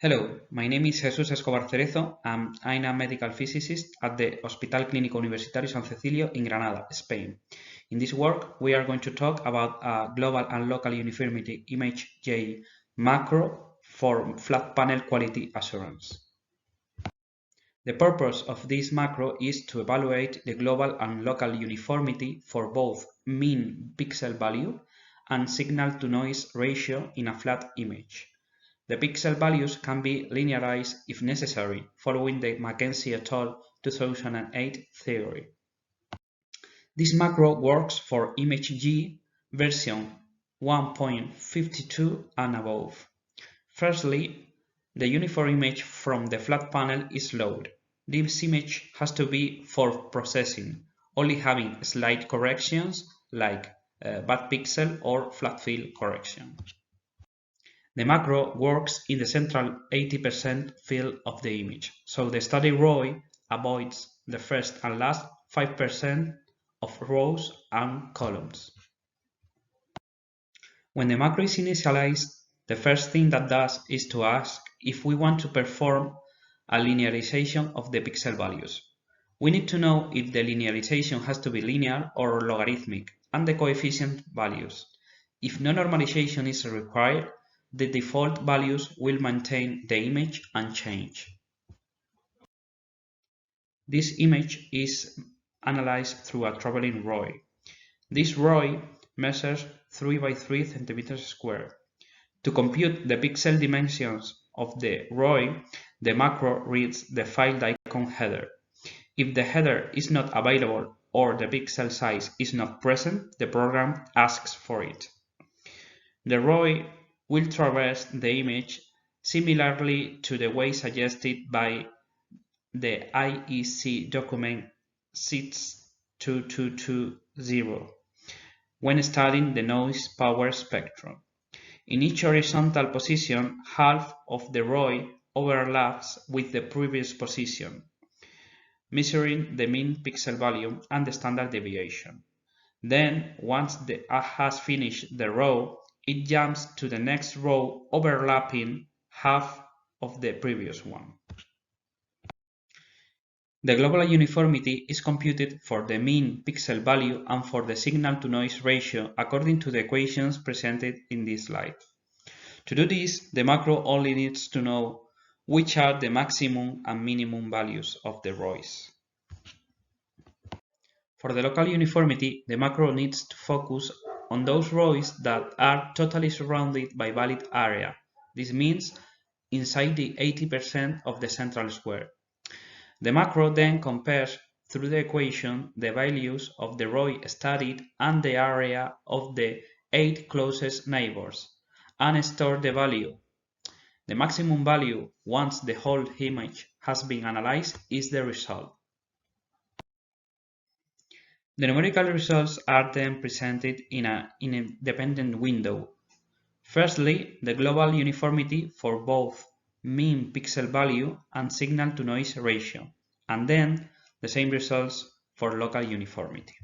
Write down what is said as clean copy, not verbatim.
Hello, my name is Jesus.escobar.cerezo and I'm a medical physicist at the Hospital Clínico Universitario San Cecilio in Granada, Spain. In this work, we are going to talk about a global and local uniformity ImageJ macro for flat panel quality assurance. The purpose of this macro is to evaluate the global and local uniformity for both mean pixel value and signal-to-noise ratio in a flat image. The pixel values can be linearized if necessary, following the Mackenzie et al. 2008 theory. This macro works for ImageJ version 1.52 and above. Firstly, the uniform image from the flat panel is lowered. This image has to be for processing, only having slight corrections like bad pixel or flat field correction. The macro works in the central 80% field of the image, so the study ROI avoids the first and last 5% of rows and columns. When the macro is initialized, the first thing that does is to ask if we want to perform a linearization of the pixel values. We need to know if the linearization has to be linear or logarithmic and the coefficient values. If no normalization is required, the default values will maintain the image unchanged. This image is analyzed through a traveling ROI. This ROI measures 3 by 3 centimeters squared. To compute the pixel dimensions of the ROI, the macro reads the file.icon header. If the header is not available or the pixel size is not present, the program asks for it. The ROI will traverse the image similarly to the way suggested by the IEC document 6220 when studying the noise power spectrum. In each horizontal position, half of the ROI overlaps with the previous position, measuring the mean pixel value and the standard deviation. Then, once it has finished the row, it jumps to the next row overlapping half of the previous one. The global uniformity is computed for the mean pixel value and for the signal-to-noise ratio according to the equations presented in this slide. To do this, the macro only needs to know which are the maximum and minimum values of the ROIs. For the local uniformity, the macro needs to focus on those ROIs that are totally surrounded by valid area. This means inside the 80% of the central square. The macro then compares through the equation the values of the ROI studied and the area of the 8 closest neighbors and stores the value. The maximum value, once the whole image has been analyzed, is the result. The numerical results are then presented in an independent window. Firstly, the global uniformity for both mean pixel value and signal-to-noise ratio, and then the same results for local uniformity.